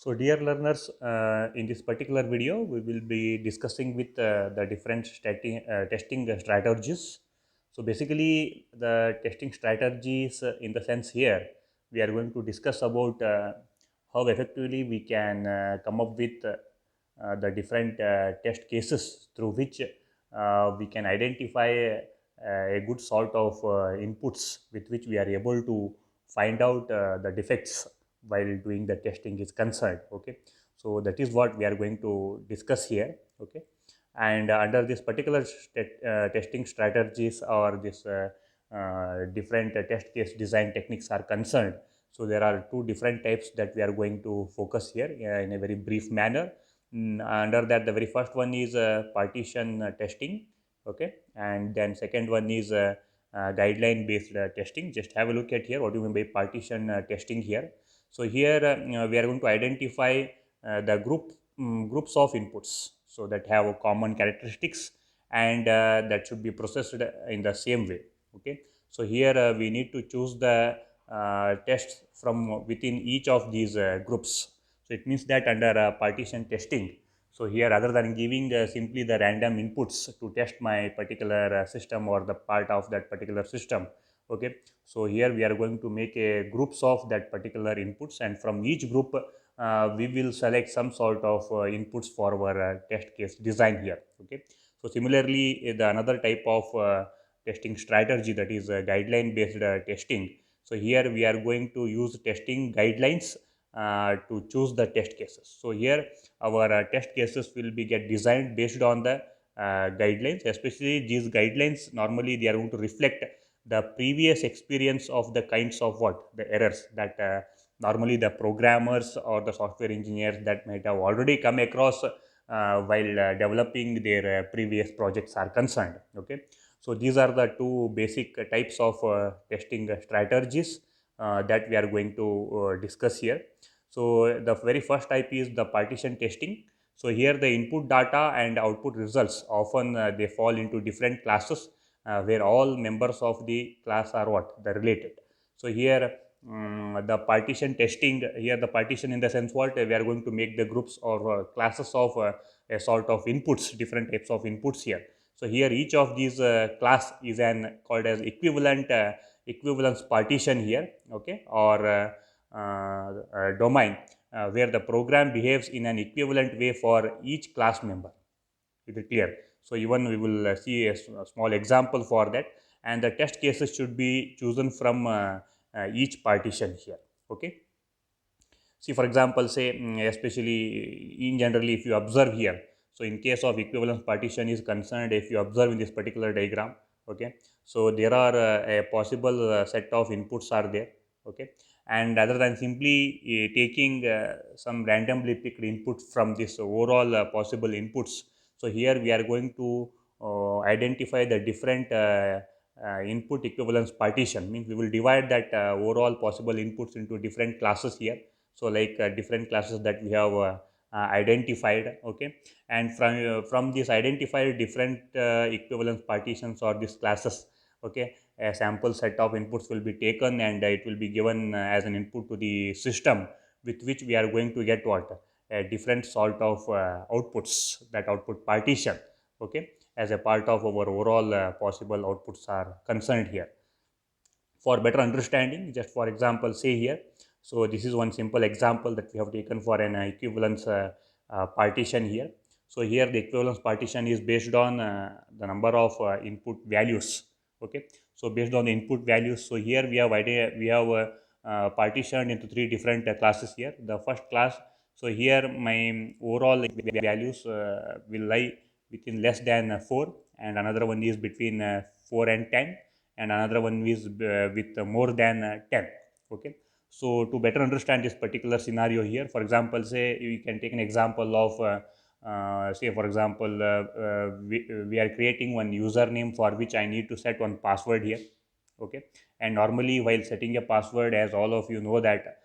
So dear learners, in this particular video, we will be discussing with the different testing strategies. So basically the testing strategies in the sense here, we are going to discuss about how effectively we can come up with the different test cases through which we can identify a good sort of inputs with which we are able to find out the defects while doing the testing is concerned. Okay, so that is what we are going to discuss here. Okay, and under this particular testing strategies or this different test case design techniques are concerned, so there are two different types that we are going to focus here in a very brief manner. Under that, the very first one is partition testing. Okay, and then second one is guideline based testing. Just have a look at here what do you mean by partition testing here. So here we are going to identify the groups of inputs so that have common characteristics, and that should be processed in the same way. Okay, so here we need to choose the tests from within each of these groups. So it means that under partition testing, so here rather than giving simply the random inputs to test my particular system or the part of that particular system. Okay, so here we are going to make a groups of that particular inputs, and from each group we will select some sort of inputs for our test case design here. Okay, so similarly the another type of testing strategy, that is guideline based testing. So here we are going to use testing guidelines to choose the test cases. So here our test cases will be get designed based on the guidelines. Especially these guidelines, normally they are going to reflect the previous experience of the kinds of what the errors that normally the programmers or the software engineers that might have already come across while developing their previous projects are concerned. Okay, so these are the two basic types of testing strategies that we are going to discuss here. So the very first type is the partition testing. So here the input data and output results often they fall into different classes where all members of the class are what the related. So here the partition testing, here the partition in the sense what we are going to make the groups or classes of a sort of inputs, different types of inputs here. So here each of these class is an called as equivalence partition here. Okay, or domain where the program behaves in an equivalent way for each class member. Is it clear? So even we will see a small example for that, and the test cases should be chosen from each partition here. Okay, see for example, say especially in generally if you observe here, so in case of equivalence partition is concerned, if you observe in this particular diagram. Okay, so there are a possible set of inputs are there. Okay, and rather than simply taking some randomly picked input from this overall possible inputs, so here we are going to identify the different input equivalence partition. Means we will divide that overall possible inputs into different classes here. So like different classes that we have identified. Okay, and from this identified different equivalence partitions or these classes. Okay, a sample set of inputs will be taken, and it will be given as an input to the system, with which we are going to get what a different sort of outputs, that output partition. Okay, as a part of our overall possible outputs are concerned here. For better understanding, just for example, say here, so this is one simple example that we have taken for an equivalence partition here. So here the equivalence partition is based on the number of input values. Okay, so based on the input values, so here we have partitioned into three different classes here. The first class, so here my overall values will lie within less than 4, and another one is between 4 and 10, and another one is with more than 10. Okay, so to better understand this particular scenario here, for example, say you can take an example of say for example we are creating one username for which I need to set one password here. Okay, and normally while setting a password, as all of you know that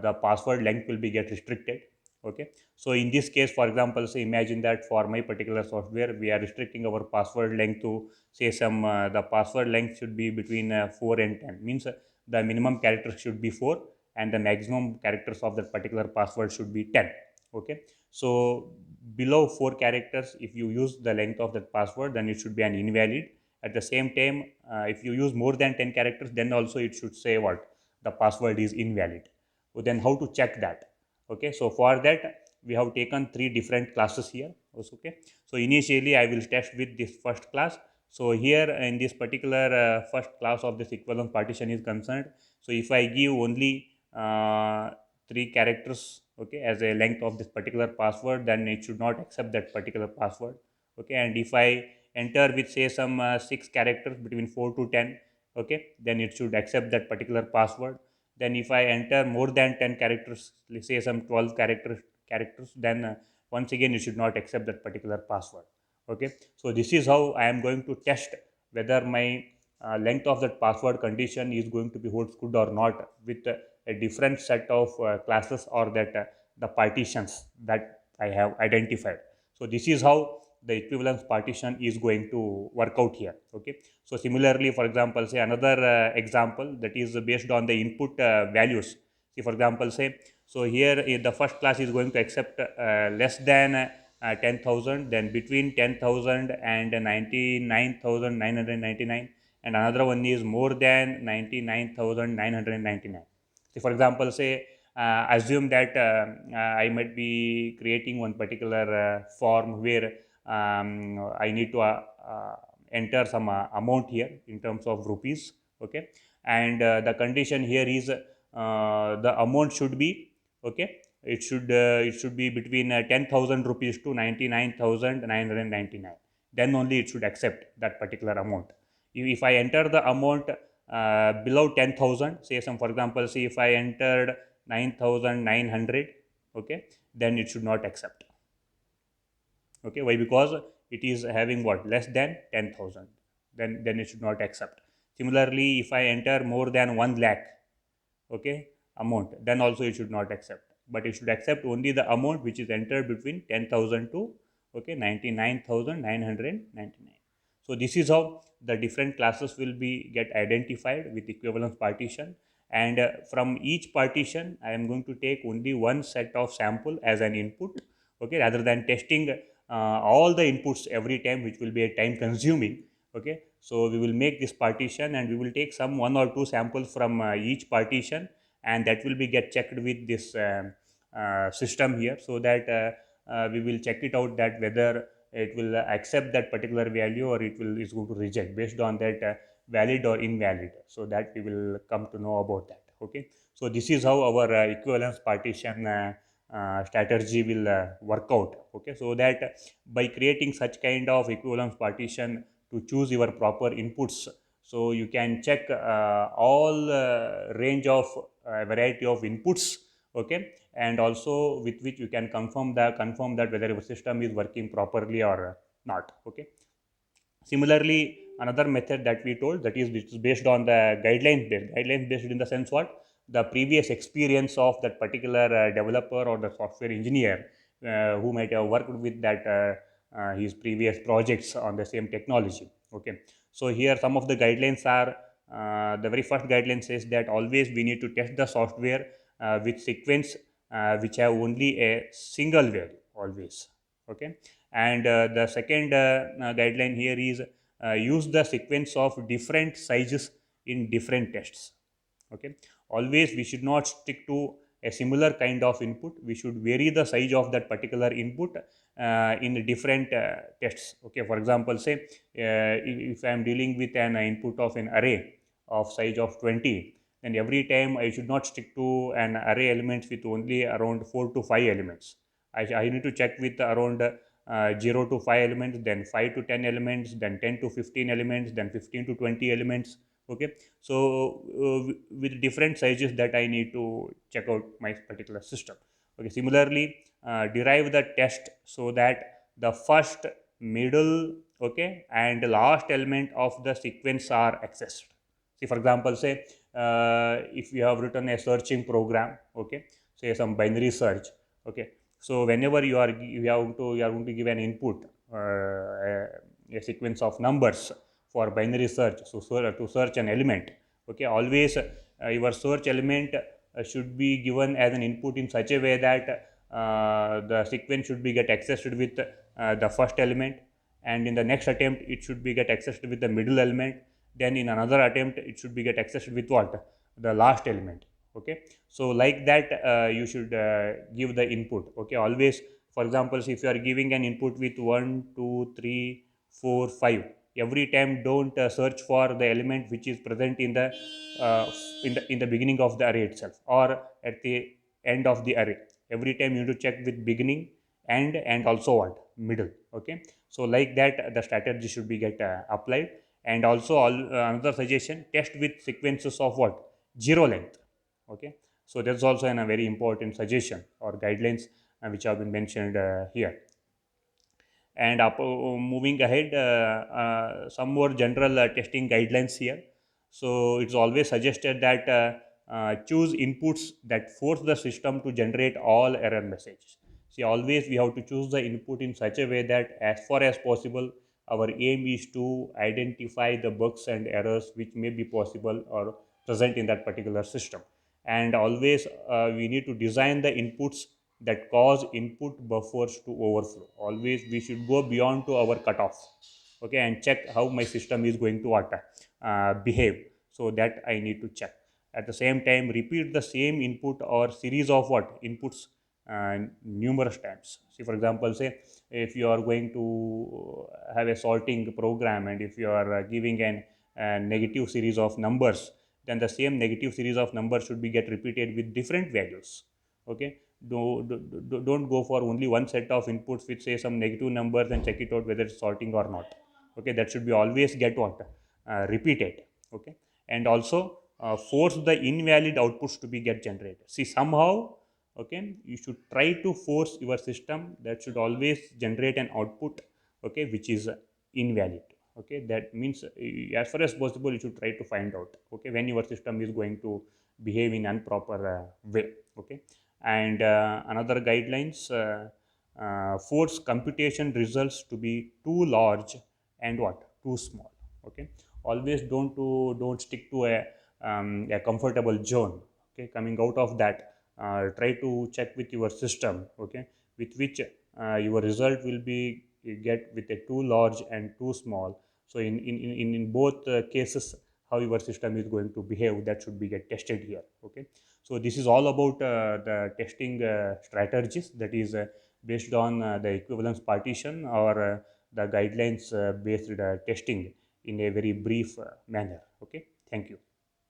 the password length will be get restricted. Okay, so in this case, for example, say imagine that for my particular software we are restricting our password length to say some the password length should be between 4 and 10. Means the minimum character should be 4, and the maximum characters of that particular password should be 10. Okay, so below 4 characters, if you use the length of that password, then it should be an invalid. At the same time, if you use more than 10 characters, then also it should say what the password is invalid. So then how to check that? Okay, so for that we have taken 3 different classes here. Okay, so initially I will test with this first class. So here in this particular first class of this equivalence partition is concerned, so if I give only 3 characters, okay, as a length of this particular password, then it should not accept that particular password. Okay, and if I enter with say some 6 characters between 4 to 10, okay, then it should accept that particular password. Then if I enter more than 10 characters, let's say some 12 characters, then once again it should not accept that particular password. Okay, so this is how I am going to test whether my length of that password condition is going to be holds good or not with a different set of classes or that the partitions that I have identified. So this is how the equivalence partition is going to work out here. Okay, so similarly, for example, say another example that is based on the input values. See, for example, say, so here the first class is going to accept less than 10,000, then between 10,000 and 99,999, and another one is more than 99,999. See, for example, say, assume that I might be creating one particular form where I need to enter some amount here in terms of rupees. Okay, and the condition here is the amount should be, okay, it should be between 10,000 rupees to 99,999. Then only it should accept that particular amount. If I enter the amount below 10,000, say some, for example, say if I entered 9,900, okay, then it should not accept. Okay, why? Because it is having what, less than 10,000, then it should not accept. Similarly, if I enter more than 1 lakh, okay, amount, then also it should not accept, but it should accept only the amount which is entered between 10,000 to, okay, 99,999. So this is how the different classes will be get identified with equivalence partition, and from each partition I am going to take only one set of sample as an input. Okay, rather than testing all the inputs every time, which will be a time consuming. Okay, so we will make this partition and we will take some 1 or 2 samples from each partition, and that will be get checked with this system here, so that we will check it out that whether it will accept that particular value or it will is going to reject based on that valid or invalid, so that we will come to know about that. Okay, so this is how our equivalence partition strategy will work out. Okay, so that by creating such kind of equivalence partition to choose your proper inputs, so you can check all range of variety of inputs. Okay, and also with which you can confirm that whether your system is working properly or not. Okay, similarly, another method that we told, that is which is based on the guidelines based in the sense what, the previous experience of that particular developer or the software engineer who might have worked with that his previous projects on the same technology. Okay, so here some of the guidelines are, the very first guideline says that always we need to test the software with sequence which have only a single value always. Okay, and the second guideline here is use the sequence of different sizes in different tests. Okay, always we should not stick to a similar kind of input, we should vary the size of that particular input in different tests. Okay, for example, say if I am dealing with an input of an array of size of 20, then every time I should not stick to an array elements with only around 4 to 5 elements. I need to check with around 0 to 5 elements, then 5 to 10 elements, then 10 to 15 elements, then 15 to 20 elements. Okay, so with different sizes that I need to check out my particular system. Okay, similarly, derive the test so that the first, middle, okay, and last element of the sequence are accessed. See, for example, say if you have written a searching program, okay, say some binary search. Okay, so whenever you are going to give an input, a sequence of numbers for binary search, so to search an element. Okay, always your search element should be given as an input in such a way that the sequence should be get accessed with the first element, and in the next attempt it should be get accessed with the middle element, then in another attempt it should be get accessed with what, the last element. Okay, so like that you should give the input. Okay, always, for example, if you are giving an input with 1 2 3 4 5, every time don't search for the element which is present in the beginning of the array itself, or at the end of the array. Every time you need to check with beginning, and also what, middle. Okay, so like that the strategy should be get applied. And also another suggestion, test with sequences of what, zero length. Okay, so that's also a very important suggestion or guidelines which have been mentioned here. And moving ahead, some more general testing guidelines here. So it's always suggested that choose inputs that force the system to generate all error messages. See, always we have to choose the input in such a way that as far as possible our aim is to identify the bugs and errors which may be possible or present in that particular system. And always we need to design the inputs that cause input buffers to overflow. Always we should go beyond to our cutoff. Okay, and check how my system is going to behave. So that I need to check. At the same time, repeat the same input or series of what inputs numerous times. See, for example, say if you are going to have a sorting program, and if you are giving a negative series of numbers, then the same negative series of numbers should be get repeated with different values. Okay, don't go for only one set of inputs with say some negative numbers and check it out whether it's sorting or not. Okay, that should be always get what, repeated. Okay, and also force the invalid outputs to be get generated. See, somehow, okay, you should try to force your system that should always generate an output, okay, which is invalid. Okay, that means as far as possible you should try to find out, okay, when your system is going to behave in improper way. Okay, and another guidelines, force computation results to be too large and what, too small. Okay, always don't stick to a comfortable zone. Okay, coming out of that, try to check with your system, okay, with which your result will be get with a too large and too small. So in both cases, how your system is going to behave, that should be get tested here. Okay, so this is all about the testing strategies, that is based on the equivalence partition or the guidelines based testing in a very brief manner. Okay, thank you.